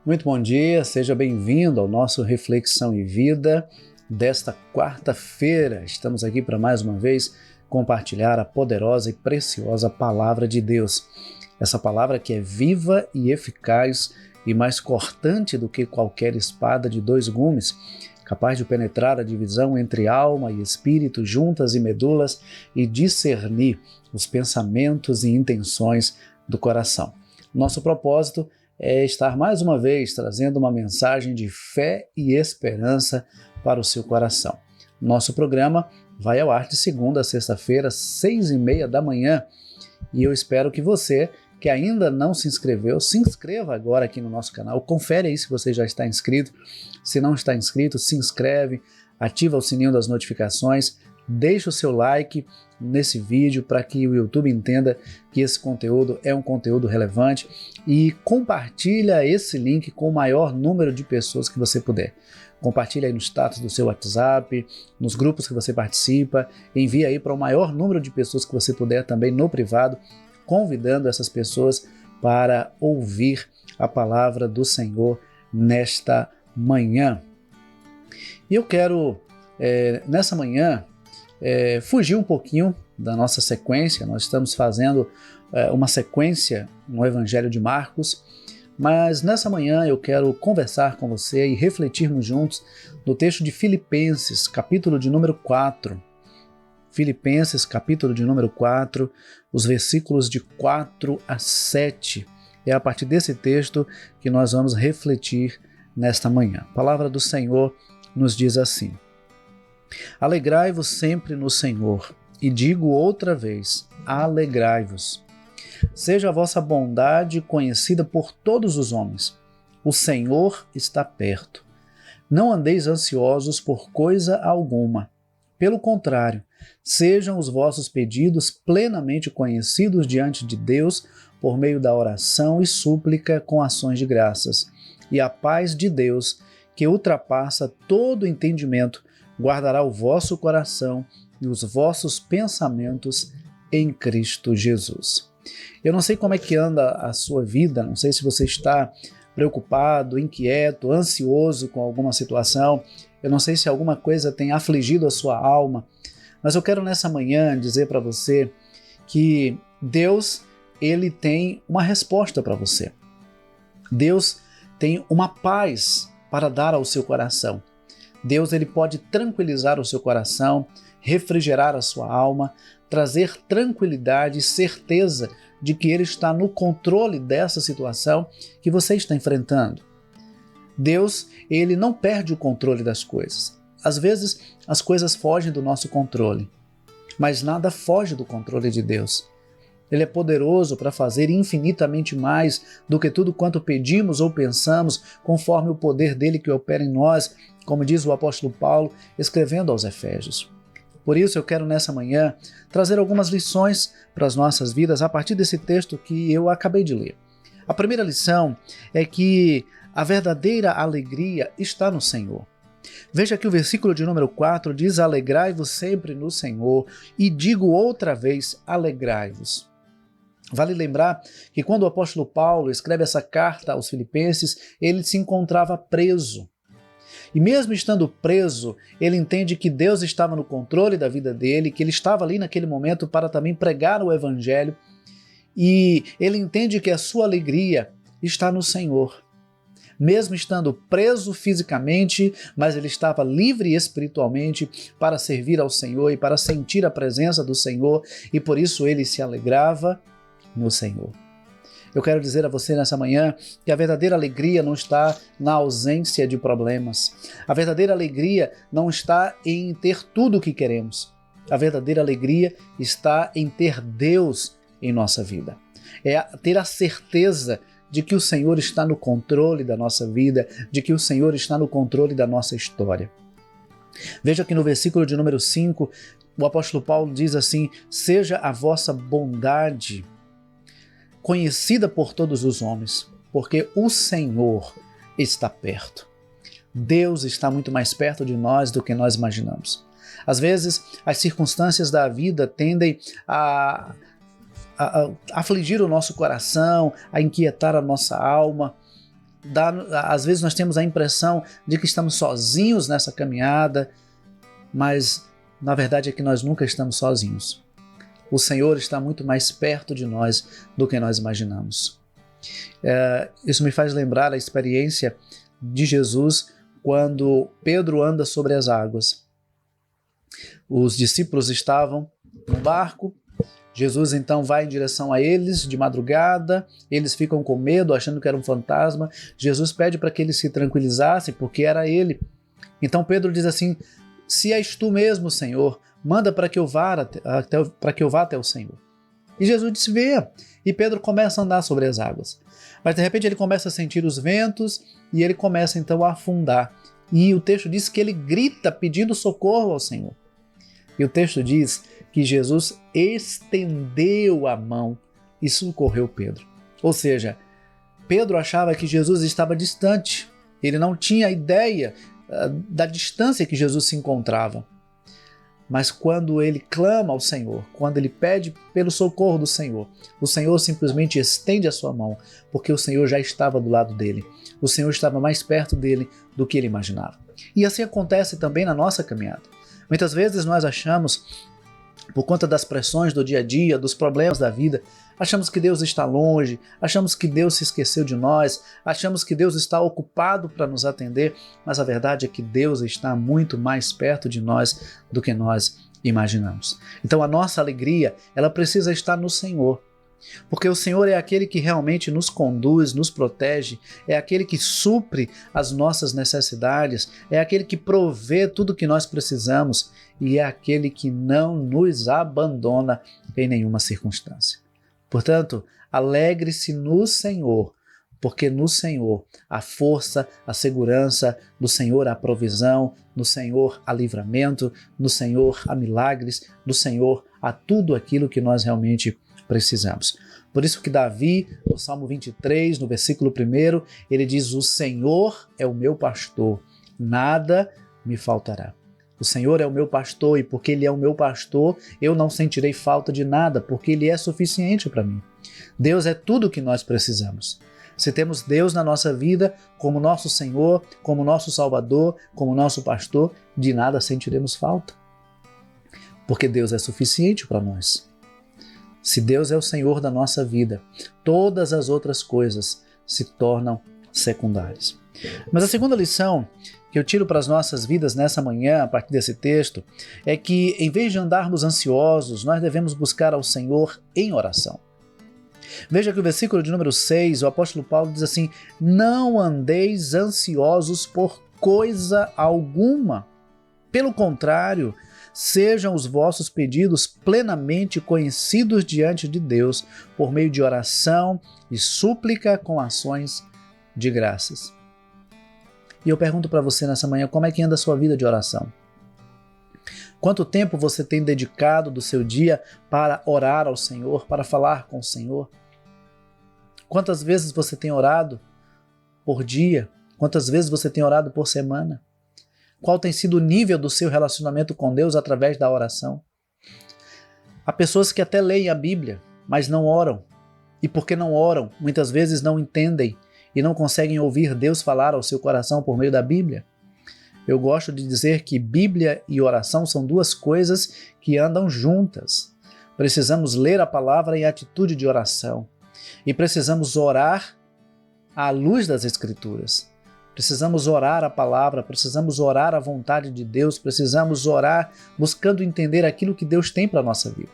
Muito bom dia, seja bem-vindo ao nosso Reflexão e Vida desta quarta-feira. Estamos aqui para mais uma vez compartilhar a poderosa e preciosa Palavra de Deus. Essa palavra que é viva e eficaz e mais cortante do que qualquer espada de dois gumes, capaz de penetrar a divisão entre alma e espírito, juntas e medulas, e discernir os pensamentos e intenções do coração. Nosso propósito é estar mais uma vez trazendo uma mensagem de fé e esperança para o seu coração. Nosso programa vai ao ar de segunda a sexta-feira, 6h30 da manhã, e eu espero que você, que ainda não se inscreveu, se inscreva agora aqui no nosso canal. Confere aí se você já está inscrito. Se não está inscrito, se inscreve, ativa o sininho das notificações, deixa o seu like nesse vídeo para que o YouTube entenda que esse conteúdo é um conteúdo relevante e compartilha esse link com o maior número de pessoas que você puder. Compartilha aí no status do seu WhatsApp, nos grupos que você participa, envia aí para o maior número de pessoas que você puder também no privado, convidando essas pessoas para ouvir a palavra do Senhor nesta manhã. E eu quero, nessa manhã, fugir um pouquinho da nossa sequência. Nós estamos fazendo uma sequência no Evangelho de Marcos, mas nessa manhã eu quero conversar com você e refletirmos juntos no texto de Filipenses, capítulo de número 4. Filipenses, capítulo de número 4, os versículos de 4 a 7. É a partir desse texto que nós vamos refletir nesta manhã. A palavra do Senhor nos diz assim: Alegrai-vos sempre no Senhor, e digo outra vez, alegrai-vos. Seja a vossa bondade conhecida por todos os homens. O Senhor está perto. Não andeis ansiosos por coisa alguma. Pelo contrário, sejam os vossos pedidos plenamente conhecidos diante de Deus por meio da oração e súplica com ações de graças. E a paz de Deus, que ultrapassa todo entendimento, guardará o vosso coração e os vossos pensamentos em Cristo Jesus. Eu não sei como é que anda a sua vida, não sei se você está preocupado, inquieto, ansioso com alguma situação, eu não sei se alguma coisa tem afligido a sua alma, mas eu quero nessa manhã dizer para você que Deus, ele tem uma resposta para você. Deus tem uma paz para dar ao seu coração. Deus, ele pode tranquilizar o seu coração, refrigerar a sua alma, trazer tranquilidade e certeza de que ele está no controle dessa situação que você está enfrentando. Deus, ele não perde o controle das coisas. Às vezes, as coisas fogem do nosso controle, mas nada foge do controle de Deus. Ele é poderoso para fazer infinitamente mais do que tudo quanto pedimos ou pensamos, conforme o poder dele que opera em nós, como diz o apóstolo Paulo, escrevendo aos Efésios. Por isso eu quero nessa manhã trazer algumas lições para as nossas vidas a partir desse texto que eu acabei de ler. A primeira lição é que a verdadeira alegria está no Senhor. Veja que o versículo de número 4 diz: alegrai-vos sempre no Senhor, e digo outra vez, alegrai-vos. Vale lembrar que quando o apóstolo Paulo escreve essa carta aos Filipenses, ele se encontrava preso. E mesmo estando preso, ele entende que Deus estava no controle da vida dele, que ele estava ali naquele momento para também pregar o Evangelho, e ele entende que a sua alegria está no Senhor. Mesmo estando preso fisicamente, mas ele estava livre espiritualmente para servir ao Senhor e para sentir a presença do Senhor, e por isso ele se alegrava no Senhor. Eu quero dizer a você nessa manhã que a verdadeira alegria não está na ausência de problemas. A verdadeira alegria não está em ter tudo o que queremos. A verdadeira alegria está em ter Deus em nossa vida. É ter a certeza de que o Senhor está no controle da nossa vida, de que o Senhor está no controle da nossa história. Veja que no versículo de número 5, o apóstolo Paulo diz assim: seja a vossa bondade conhecida por todos os homens, porque o Senhor está perto. Deus está muito mais perto de nós do que nós imaginamos. Às vezes, as circunstâncias da vida tendem a afligir o nosso coração, a inquietar a nossa alma, às vezes nós temos a impressão de que estamos sozinhos nessa caminhada, mas na verdade é que nós nunca estamos sozinhos. O Senhor está muito mais perto de nós do que nós imaginamos. Isso me faz lembrar a experiência de Jesus quando Pedro anda sobre as águas. Os discípulos estavam no barco, Jesus então vai em direção a eles de madrugada, eles ficam com medo, achando que era um fantasma. Jesus pede para que eles se tranquilizassem, porque era ele. Então Pedro diz assim: se és tu mesmo, Senhor, manda para que eu vá até o Senhor. E Jesus disse: venha. E Pedro começa a andar sobre as águas. Mas de repente ele começa a sentir os ventos e ele começa então a afundar. E o texto diz que ele grita pedindo socorro ao Senhor. E o texto diz que Jesus estendeu a mão e socorreu Pedro. Ou seja, Pedro achava que Jesus estava distante. Ele não tinha ideia da distância que Jesus se encontrava. Mas quando ele clama ao Senhor, quando ele pede pelo socorro do Senhor, o Senhor simplesmente estende a sua mão, porque o Senhor já estava do lado dele. O Senhor estava mais perto dele do que ele imaginava. E assim acontece também na nossa caminhada. Muitas vezes nós achamos, por conta das pressões do dia a dia, dos problemas da vida, achamos que Deus está longe, achamos que Deus se esqueceu de nós, achamos que Deus está ocupado para nos atender, mas a verdade é que Deus está muito mais perto de nós do que nós imaginamos. Então a nossa alegria, ela precisa estar no Senhor. Porque o Senhor é aquele que realmente nos conduz, nos protege, é aquele que supre as nossas necessidades, é aquele que provê tudo o que nós precisamos e é aquele que não nos abandona em nenhuma circunstância. Portanto, alegre-se no Senhor, porque no Senhor há força, a segurança, no Senhor há provisão, no Senhor há livramento, no Senhor há milagres, no Senhor há tudo aquilo que nós realmente precisamos. Por isso que Davi, no Salmo 23, no versículo 1, ele diz: o Senhor é o meu pastor, nada me faltará. O Senhor é o meu pastor e porque Ele é o meu pastor, eu não sentirei falta de nada, porque Ele é suficiente para mim. Deus é tudo o que nós precisamos. Se temos Deus na nossa vida como nosso Senhor, como nosso Salvador, como nosso pastor, de nada sentiremos falta. Porque Deus é suficiente para nós. Se Deus é o Senhor da nossa vida, todas as outras coisas se tornam secundárias. Mas a segunda lição que eu tiro para as nossas vidas nessa manhã, a partir desse texto, é que em vez de andarmos ansiosos, nós devemos buscar ao Senhor em oração. Veja que o versículo de número 6, o apóstolo Paulo diz assim: não andeis ansiosos por coisa alguma. Pelo contrário, sejam os vossos pedidos plenamente conhecidos diante de Deus por meio de oração e súplica com ações de graças. E eu pergunto para você nessa manhã, como é que anda a sua vida de oração? Quanto tempo você tem dedicado do seu dia para orar ao Senhor, para falar com o Senhor? Quantas vezes você tem orado por dia? Quantas vezes você tem orado por semana? Qual tem sido o nível do seu relacionamento com Deus através da oração? Há pessoas que até leem a Bíblia, mas não oram. E porque não oram, muitas vezes não entendem e não conseguem ouvir Deus falar ao seu coração por meio da Bíblia. Eu gosto de dizer que Bíblia e oração são duas coisas que andam juntas. Precisamos ler a palavra em atitude de oração. E precisamos orar à luz das Escrituras. Precisamos orar a palavra, precisamos orar a vontade de Deus, precisamos orar buscando entender aquilo que Deus tem para a nossa vida.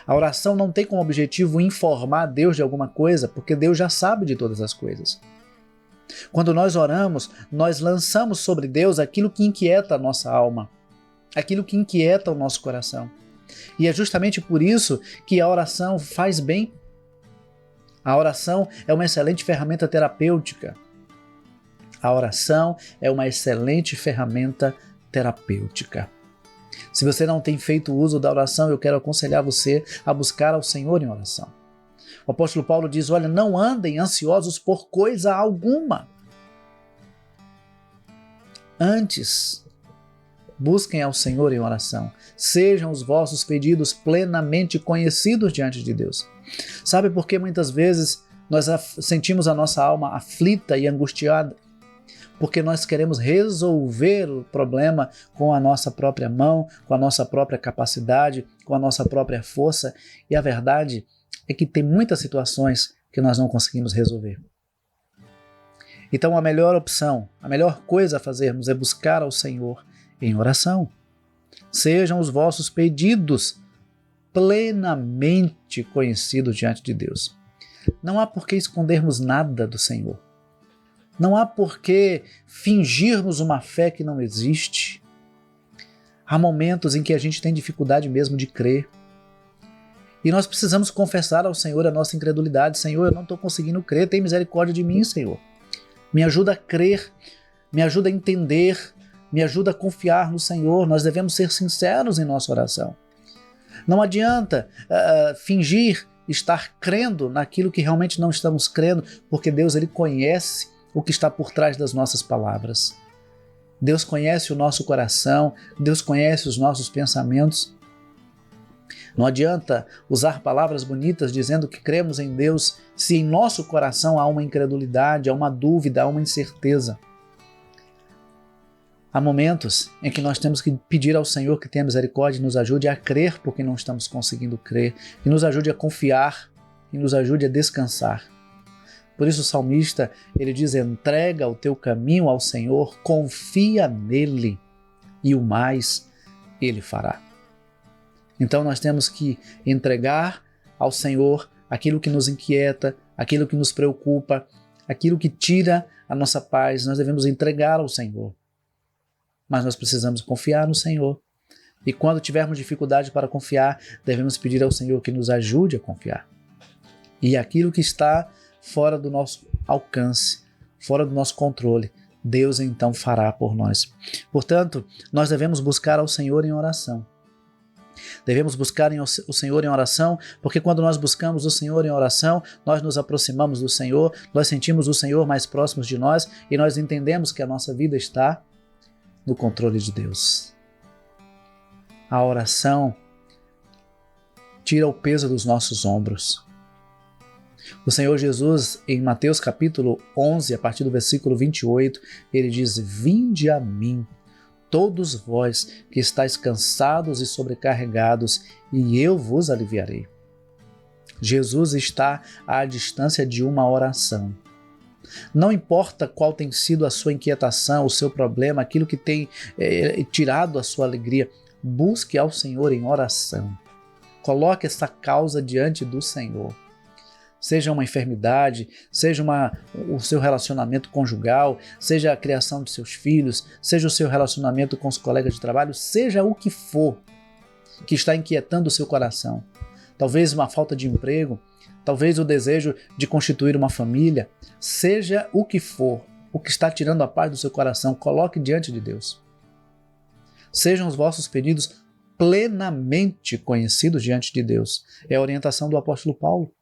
A oração não tem como objetivo informar Deus de alguma coisa, porque Deus já sabe de todas as coisas. Quando nós oramos, nós lançamos sobre Deus aquilo que inquieta a nossa alma, aquilo que inquieta o nosso coração. E é justamente por isso que a oração faz bem. A oração é uma excelente ferramenta terapêutica. A oração é uma excelente ferramenta terapêutica. Se você não tem feito uso da oração, eu quero aconselhar você a buscar ao Senhor em oração. O apóstolo Paulo diz: olha, não andem ansiosos por coisa alguma. Antes, busquem ao Senhor em oração. Sejam os vossos pedidos plenamente conhecidos diante de Deus. Sabe por que muitas vezes nós sentimos a nossa alma aflita e angustiada, porque nós queremos resolver o problema com a nossa própria mão, com a nossa própria capacidade, com a nossa própria força, e a verdade é que tem muitas situações que nós não conseguimos resolver. Então a melhor opção, a melhor coisa a fazermos é buscar ao Senhor em oração. Sejam os vossos pedidos plenamente conhecidos diante de Deus. Não há por que escondermos nada do Senhor. Não há por que fingirmos uma fé que não existe. Há momentos em que a gente tem dificuldade mesmo de crer. E nós precisamos confessar ao Senhor a nossa incredulidade. Senhor, eu não estou conseguindo crer, tem misericórdia de mim, Senhor. Me ajuda a crer, me ajuda a entender, me ajuda a confiar no Senhor. Nós devemos ser sinceros em nossa oração. Não adianta fingir estar crendo naquilo que realmente não estamos crendo, porque Deus ele conhece o que está por trás das nossas palavras. Deus conhece o nosso coração, Deus conhece os nossos pensamentos. Não adianta usar palavras bonitas dizendo que cremos em Deus se em nosso coração há uma incredulidade, há uma dúvida, há uma incerteza. Há momentos em que nós temos que pedir ao Senhor que tenha misericórdia e nos ajude a crer porque não estamos conseguindo crer, que nos ajude a confiar, que nos ajude a descansar. Por isso o salmista, ele diz, entrega o teu caminho ao Senhor, confia nele e o mais ele fará. Então nós temos que entregar ao Senhor aquilo que nos inquieta, aquilo que nos preocupa, aquilo que tira a nossa paz, nós devemos entregar ao Senhor. Mas nós precisamos confiar no Senhor. E quando tivermos dificuldade para confiar, devemos pedir ao Senhor que nos ajude a confiar. E aquilo que está fora do nosso alcance, fora do nosso controle, Deus então fará por nós. Portanto, nós devemos buscar ao Senhor em oração. Devemos buscar o Senhor em oração, porque quando nós buscamos o Senhor em oração, nós nos aproximamos do Senhor, nós sentimos o Senhor mais próximo de nós e nós entendemos que a nossa vida está no controle de Deus. A oração tira o peso dos nossos ombros. O Senhor Jesus, em Mateus capítulo 11, a partir do versículo 28, ele diz, vinde a mim, todos vós que estáis cansados e sobrecarregados, e eu vos aliviarei. Jesus está à distância de uma oração. Não importa qual tem sido a sua inquietação, o seu problema, aquilo que tem tirado a sua alegria, busque ao Senhor em oração. Coloque essa causa diante do Senhor. Seja uma enfermidade, seja o seu relacionamento conjugal, seja a criação de seus filhos, seja o seu relacionamento com os colegas de trabalho, seja o que for que está inquietando o seu coração. Talvez uma falta de emprego, talvez o desejo de constituir uma família, seja o que for, o que está tirando a paz do seu coração, coloque diante de Deus. Sejam os vossos pedidos plenamente conhecidos diante de Deus. É a orientação do apóstolo Paulo.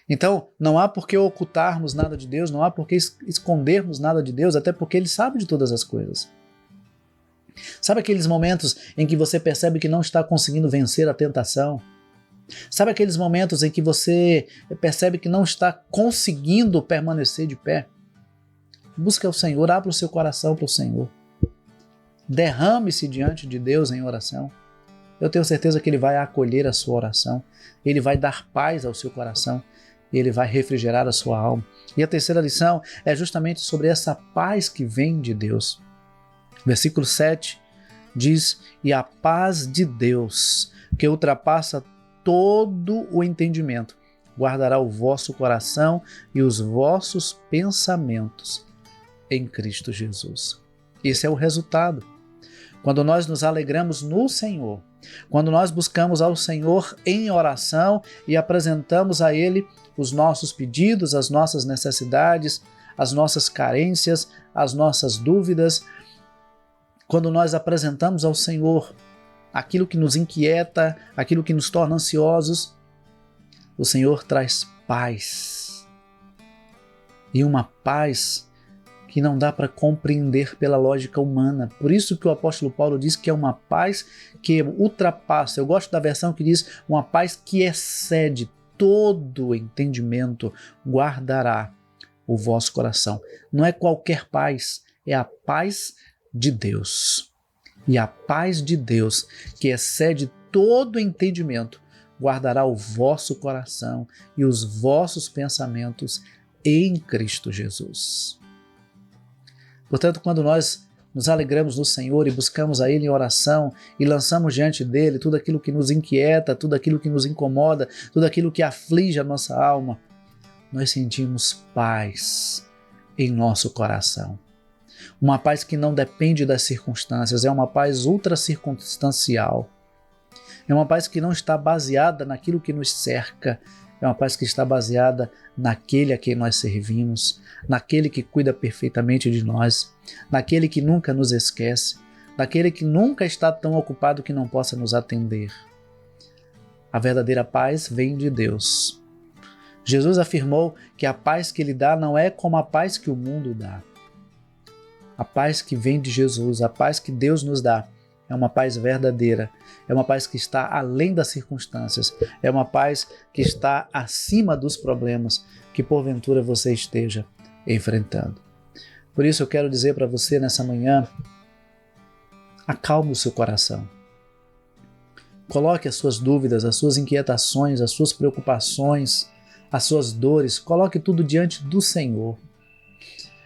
Então, não há por que ocultarmos nada de Deus, não há por que escondermos nada de Deus, até porque Ele sabe de todas as coisas. Sabe aqueles momentos em que você percebe que não está conseguindo vencer a tentação? Sabe aqueles momentos em que você percebe que não está conseguindo permanecer de pé? Busque ao Senhor, abra o seu coração para o Senhor. Derrame-se diante de Deus em oração. Eu tenho certeza que Ele vai acolher a sua oração, Ele vai dar paz ao seu coração, Ele vai refrigerar a sua alma. E a terceira lição é justamente sobre essa paz que vem de Deus. Versículo 7 diz, e a paz de Deus, que ultrapassa todo o entendimento, guardará o vosso coração e os vossos pensamentos em Cristo Jesus. Esse é o resultado. Quando nós nos alegramos no Senhor, quando nós buscamos ao Senhor em oração e apresentamos a Ele os nossos pedidos, as nossas necessidades, as nossas carências, as nossas dúvidas, quando nós apresentamos ao Senhor aquilo que nos inquieta, aquilo que nos torna ansiosos, o Senhor traz paz. E uma paz que não dá para compreender pela lógica humana. Por isso que o apóstolo Paulo diz que é uma paz que ultrapassa. Eu gosto da versão que diz uma paz que excede todo entendimento guardará o vosso coração. Não é qualquer paz, é a paz de Deus. E a paz de Deus, que excede todo entendimento, guardará o vosso coração e os vossos pensamentos em Cristo Jesus. Portanto, quando nós nos alegramos no Senhor e buscamos a Ele em oração e lançamos diante dEle tudo aquilo que nos inquieta, tudo aquilo que nos incomoda, tudo aquilo que aflige a nossa alma, nós sentimos paz em nosso coração. Uma paz que não depende das circunstâncias, é uma paz ultracircunstancial. É uma paz que não está baseada naquilo que nos cerca, é uma paz que está baseada naquele a quem nós servimos, naquele que cuida perfeitamente de nós, naquele que nunca nos esquece, naquele que nunca está tão ocupado que não possa nos atender. A verdadeira paz vem de Deus. Jesus afirmou que a paz que Ele dá não é como a paz que o mundo dá. A paz que vem de Jesus, a paz que Deus nos dá, é uma paz verdadeira, é uma paz que está além das circunstâncias, é uma paz que está acima dos problemas que porventura você esteja enfrentando. Por isso eu quero dizer para você nessa manhã, acalme o seu coração. Coloque as suas dúvidas, as suas inquietações, as suas preocupações, as suas dores, coloque tudo diante do Senhor.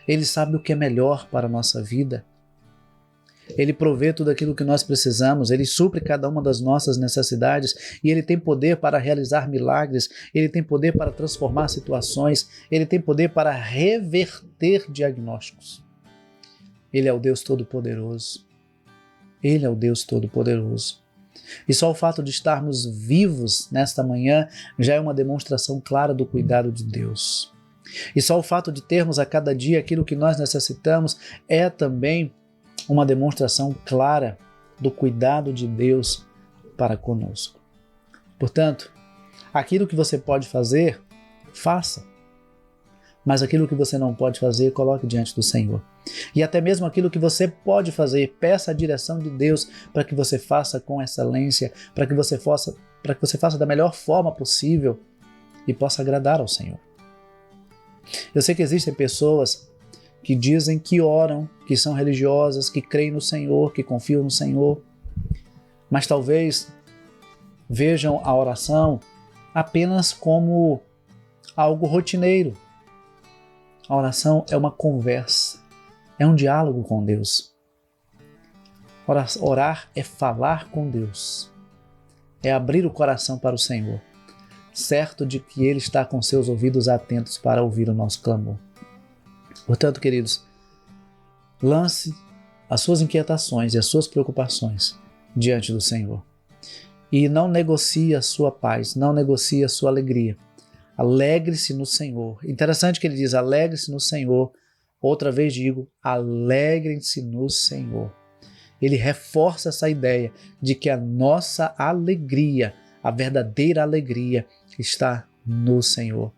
Ele sabe o que é melhor para a nossa vida. Ele provê tudo aquilo que nós precisamos, Ele supre cada uma das nossas necessidades e Ele tem poder para realizar milagres, Ele tem poder para transformar situações, Ele tem poder para reverter diagnósticos. Ele é o Deus Todo-Poderoso. Ele é o Deus Todo-Poderoso. E só o fato de estarmos vivos nesta manhã já é uma demonstração clara do cuidado de Deus. E só o fato de termos a cada dia aquilo que nós necessitamos é também uma demonstração clara do cuidado de Deus para conosco. Portanto, aquilo que você pode fazer, faça. Mas aquilo que você não pode fazer, coloque diante do Senhor. E até mesmo aquilo que você pode fazer, peça a direção de Deus para que você faça com excelência, para que você faça da melhor forma possível e possa agradar ao Senhor. Eu sei que existem pessoas que dizem que oram, que são religiosas, que creem no Senhor, que confiam no Senhor, mas talvez vejam a oração apenas como algo rotineiro. A oração é uma conversa, é um diálogo com Deus. Orar é falar com Deus, é abrir o coração para o Senhor, certo de que Ele está com seus ouvidos atentos para ouvir o nosso clamor. Portanto, queridos, lance as suas inquietações e as suas preocupações diante do Senhor. E não negocie a sua paz, não negocie a sua alegria. Alegre-se no Senhor. Interessante que ele diz, alegre-se no Senhor. Outra vez digo, alegrem-se no Senhor. Ele reforça essa ideia de que a nossa alegria, a verdadeira alegria, está no Senhor.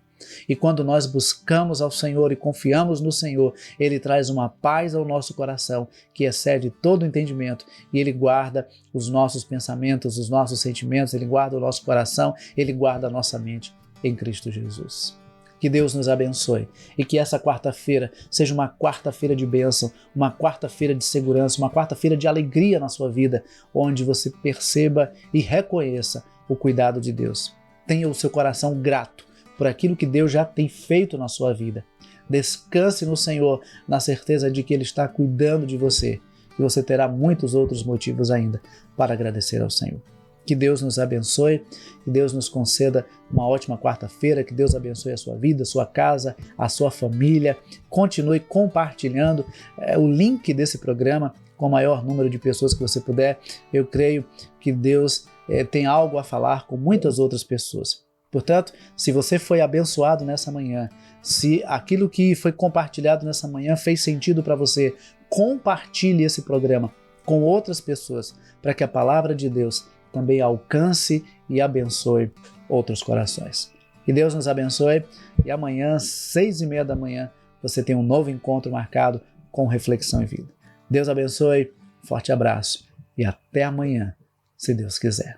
E quando nós buscamos ao Senhor e confiamos no Senhor, Ele traz uma paz ao nosso coração que excede todo o entendimento e Ele guarda os nossos pensamentos, os nossos sentimentos, Ele guarda o nosso coração, Ele guarda a nossa mente em Cristo Jesus. Que Deus nos abençoe e que essa quarta-feira seja uma quarta-feira de bênção, uma quarta-feira de segurança, uma quarta-feira de alegria na sua vida, onde você perceba e reconheça o cuidado de Deus. Tenha o seu coração grato por aquilo que Deus já tem feito na sua vida. Descanse no Senhor, na certeza de que Ele está cuidando de você e você terá muitos outros motivos ainda para agradecer ao Senhor. Que Deus nos abençoe, que Deus nos conceda uma ótima quarta-feira, que Deus abençoe a sua vida, a sua casa, a sua família. Continue compartilhando o link desse programa com o maior número de pessoas que você puder. Eu creio que Deus tem algo a falar com muitas outras pessoas. Portanto, se você foi abençoado nessa manhã, se aquilo que foi compartilhado nessa manhã fez sentido para você, compartilhe esse programa com outras pessoas, para que a palavra de Deus também alcance e abençoe outros corações. Que Deus nos abençoe e amanhã, 6h30 da manhã, você tem um novo encontro marcado com Reflexão e Vida. Deus abençoe, forte abraço e até amanhã, se Deus quiser.